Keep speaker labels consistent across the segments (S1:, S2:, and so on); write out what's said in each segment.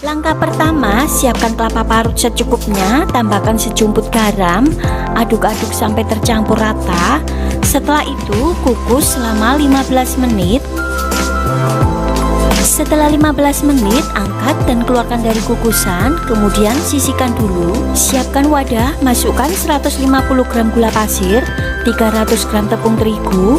S1: Langkah pertama, siapkan kelapa parut secukupnya, tambahkan sejumput garam, aduk-aduk sampai tercampur rata. Setelah itu, kukus selama 15 menit. Setelah 15 menit, angkat dan keluarkan dari kukusan, kemudian sisihkan dulu. Siapkan wadah, masukkan 150 gram gula pasir, 300 gram tepung terigu,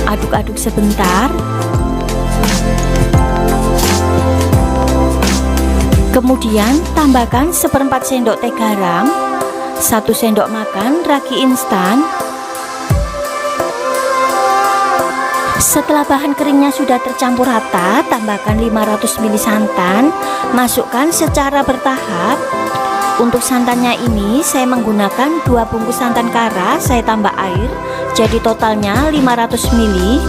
S1: aduk-aduk sebentar. Kemudian tambahkan 1/4 sendok teh garam, 1 sendok makan ragi instan. Setelah bahan keringnya sudah tercampur rata, tambahkan 500 ml santan, masukkan secara bertahap. Untuk santannya ini saya menggunakan 2 bungkus santan kara, saya tambah air, jadi totalnya 500 ml.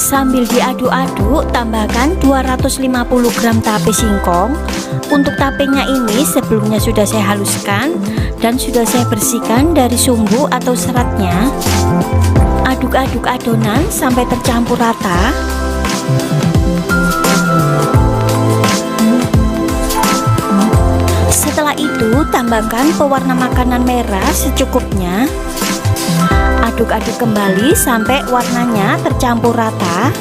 S1: Sambil diaduk-aduk, tambahkan 250 gram tape singkong. Untuk tapenya ini sebelumnya sudah saya haluskan dan sudah saya bersihkan dari sumbu atau seratnya. Aduk-aduk adonan sampai tercampur rata. Setelah itu, tambahkan pewarna makanan merah secukupnya. Aduk-aduk kembali sampai warnanya tercampur rata.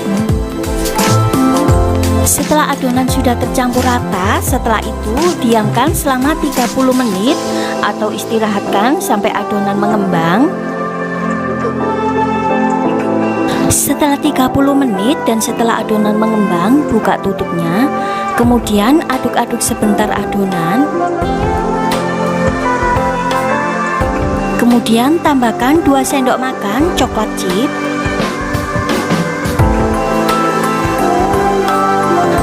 S1: Setelah adonan sudah tercampur rata, setelah itu diamkan selama 30 menit atau istirahatkan sampai adonan mengembang. Setelah 30 menit dan setelah adonan mengembang, buka tutupnya. Kemudian aduk-aduk sebentar adonan. Kemudian tambahkan 2 sendok makan coklat chip.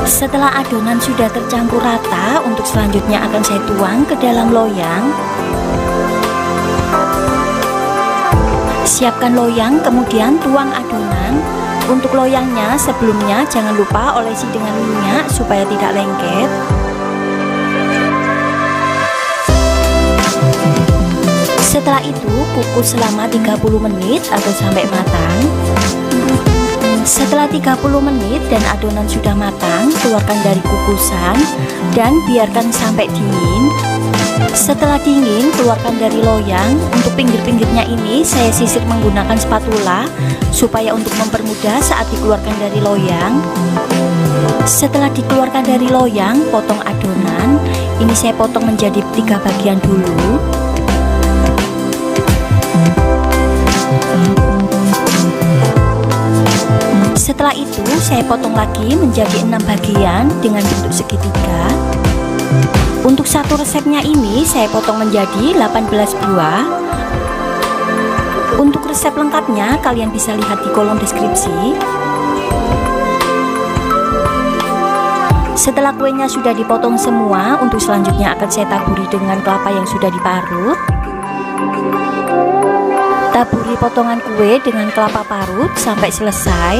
S1: Setelah adonan sudah tercampur rata, untuk selanjutnya akan saya tuang ke dalam loyang. Siapkan loyang, kemudian tuang adonan. Untuk loyangnya sebelumnya jangan lupa olesi dengan minyak supaya tidak lengket. Setelah itu kukus selama 30 menit atau sampai matang. Setelah 30 menit dan adonan sudah matang, keluarkan dari kukusan dan biarkan sampai dingin. Setelah dingin, keluarkan dari loyang. Untuk pinggir-pinggirnya ini saya sisir menggunakan spatula supaya untuk mempermudah saat dikeluarkan dari loyang. Setelah dikeluarkan dari loyang, potong adonan. Ini saya potong menjadi 3 bagian dulu. Setelah itu saya potong lagi menjadi 6 bagian dengan bentuk segitiga. Untuk satu resepnya ini saya potong menjadi 18 buah. Untuk resep lengkapnya kalian bisa lihat di kolom deskripsi. Setelah kuenya sudah dipotong semua, untuk selanjutnya akan saya taburi dengan kelapa yang sudah diparut. Taburi potongan kue dengan kelapa parut sampai selesai.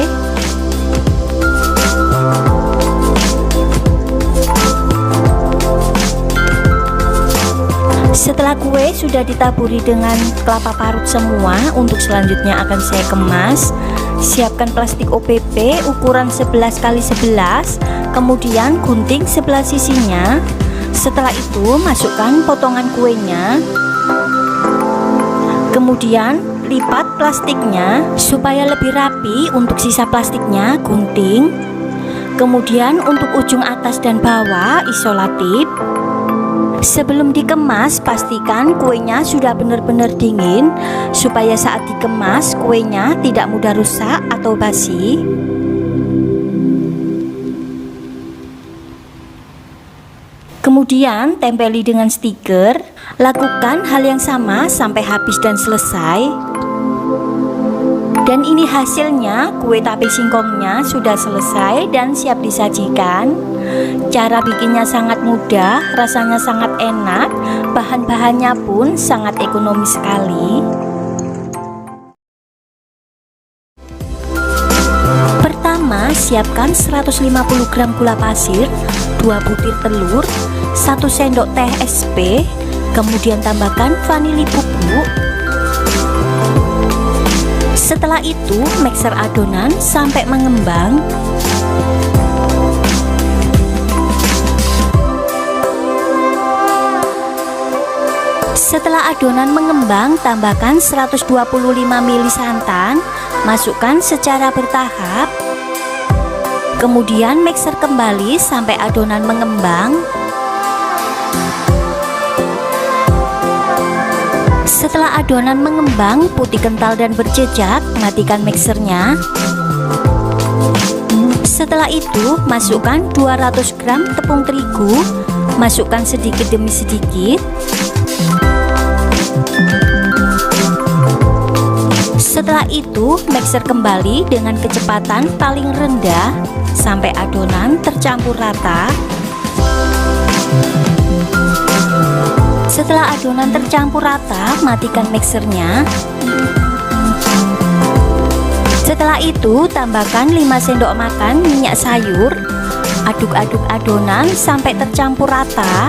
S1: Setelah kue sudah ditaburi dengan kelapa parut semua, untuk selanjutnya akan saya kemas. Siapkan plastik OPP ukuran 11 x 11, kemudian gunting sebelah sisinya. Setelah itu masukkan potongan kuenya. Kemudian lipat plastiknya supaya lebih rapi. Untuk sisa plastiknya gunting. Kemudian untuk ujung atas dan bawah isolatif. Sebelum dikemas pastikan kuenya sudah benar-benar dingin supaya saat dikemas kuenya tidak mudah rusak atau basi. Kemudian tempeli dengan stiker. Lakukan hal yang sama sampai habis dan selesai. Dan ini hasilnya, kue tape singkongnya sudah selesai dan siap disajikan. Cara bikinnya sangat mudah, rasanya sangat enak, bahan-bahannya pun sangat ekonomis sekali. Pertama, siapkan 150 gram gula pasir, 2 butir telur, 1 sendok teh SP, kemudian tambahkan vanili bubuk. Setelah itu, mixer adonan sampai mengembang. Setelah adonan mengembang, tambahkan 125 ml santan, masukkan secara bertahap. Kemudian mixer kembali sampai adonan mengembang. Setelah adonan mengembang, putih kental dan berjejak, matikan mixernya. Setelah itu, masukkan 200 gram tepung terigu, masukkan sedikit demi sedikit. Setelah itu, mixer kembali dengan kecepatan paling rendah sampai adonan tercampur rata. Setelah adonan tercampur rata, matikan mixernya. Setelah itu, tambahkan 5 sendok makan minyak sayur. Aduk-aduk adonan sampai tercampur rata.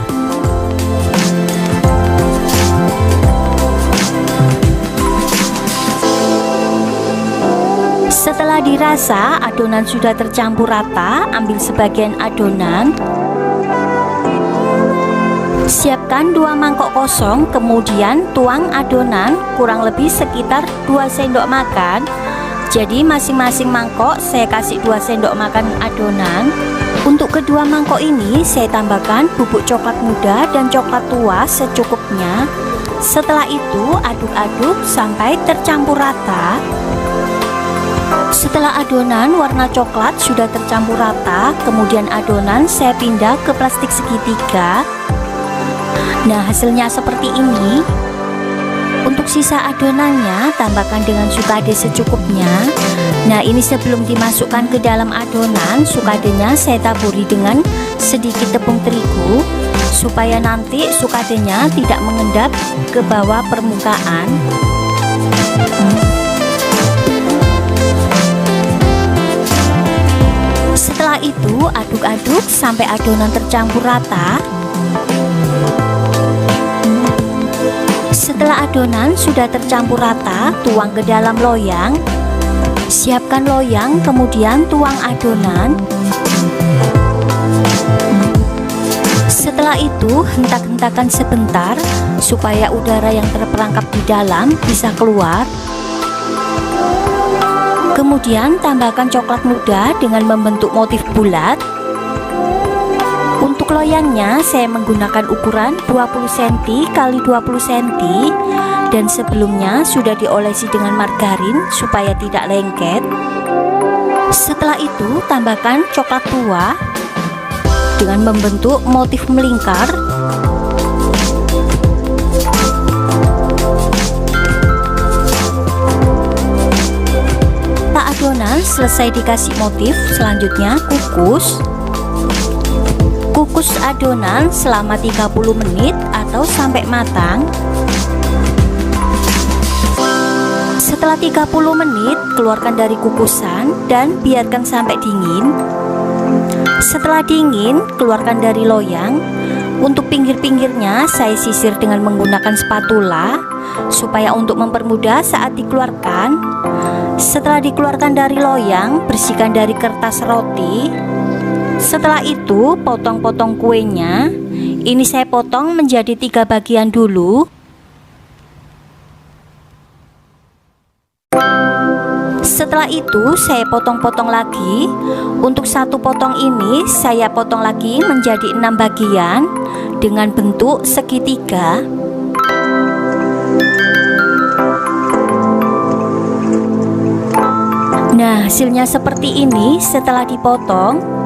S1: Setelah dirasa adonan sudah tercampur rata, ambil sebagian adonan. Siapkan 2 mangkok kosong, kemudian tuang adonan kurang lebih sekitar 2 sendok makan. Jadi masing-masing mangkok saya kasih 2 sendok makan adonan. Untuk kedua mangkok ini saya tambahkan bubuk coklat muda dan coklat tua secukupnya. Setelah itu aduk-aduk sampai tercampur rata. Setelah adonan warna coklat sudah tercampur rata, kemudian adonan saya pindah ke plastik segitiga. Nah, hasilnya seperti ini. Untuk sisa adonannya tambahkan dengan sukade secukupnya. Nah, ini sebelum dimasukkan ke dalam adonan, sukadenya saya taburi dengan sedikit tepung terigu supaya nanti sukadenya tidak mengendap ke bawah permukaan. Setelah itu aduk-aduk sampai adonan tercampur rata. Setelah adonan sudah tercampur rata, tuang ke dalam loyang. Siapkan loyang, kemudian tuang adonan. Setelah itu hentak-hentakan sebentar supaya udara yang terperangkap di dalam bisa keluar. Kemudian tambahkan coklat muda dengan membentuk motif bulat. Untuk loyangnya saya menggunakan ukuran 20 cm x 20 cm dan sebelumnya sudah diolesi dengan margarin supaya tidak lengket. Setelah itu tambahkan coklat tua dengan membentuk motif melingkar. Setelah adonan selesai dikasih motif, selanjutnya kukus. Kukus adonan selama 30 menit atau sampai matang. Setelah 30 menit, keluarkan dari kukusan dan biarkan sampai dingin. Setelah dingin, keluarkan dari loyang. Untuk pinggir-pinggirnya saya sisir dengan menggunakan spatula supaya untuk mempermudah saat dikeluarkan. Setelah dikeluarkan dari loyang, bersihkan dari kertas roti. Setelah itu potong-potong kuenya. Ini saya potong menjadi 3 bagian dulu. Setelah itu saya potong-potong lagi. Untuk satu potong ini saya potong lagi menjadi 6 bagian dengan bentuk segitiga. Nah, hasilnya seperti ini setelah dipotong.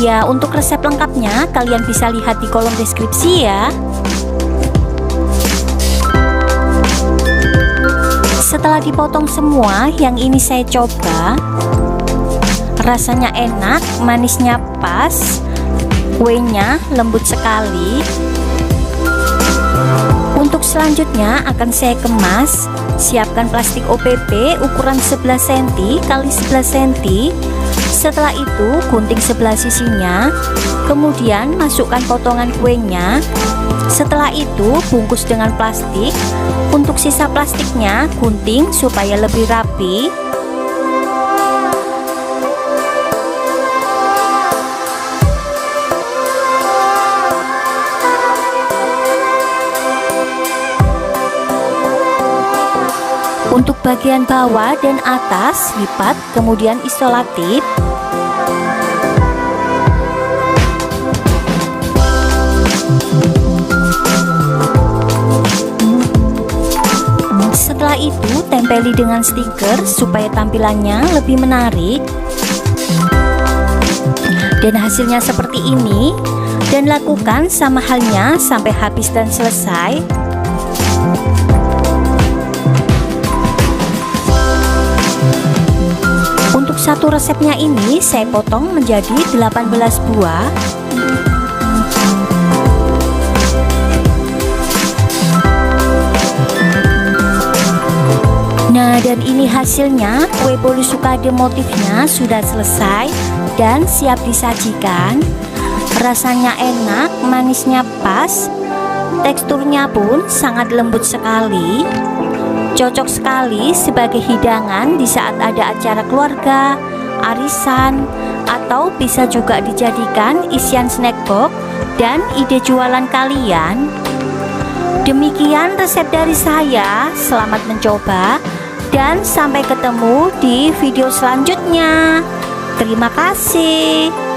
S1: Ya, untuk resep lengkapnya kalian bisa lihat di kolom deskripsi ya. Setelah dipotong semua, yang ini saya coba. Rasanya enak, manisnya pas, kuenya lembut sekali. Untuk selanjutnya akan saya kemas. Siapkan plastik OPP ukuran 11 cm x 11 cm. Setelah itu gunting sebelah sisinya, kemudian masukkan potongan kuenya. Setelah itu bungkus dengan plastik. Untuk sisa plastiknya gunting supaya lebih rapi. Untuk bagian bawah dan atas lipat, kemudian isolatif. Setelah itu tempeli dengan stiker supaya tampilannya lebih menarik. Dan hasilnya seperti ini. Dan lakukan sama halnya sampai habis dan selesai. Untuk satu resepnya ini saya potong menjadi 18 buah. Nah, dan ini hasilnya. Kue bolu sukade motifnya sudah selesai dan siap disajikan. Rasanya enak, manisnya pas, teksturnya pun sangat lembut sekali. Cocok sekali sebagai hidangan di saat ada acara keluarga, arisan, atau bisa juga dijadikan isian snack box dan ide jualan kalian. Demikian resep dari saya, selamat mencoba dan sampai ketemu di video selanjutnya. Terima kasih.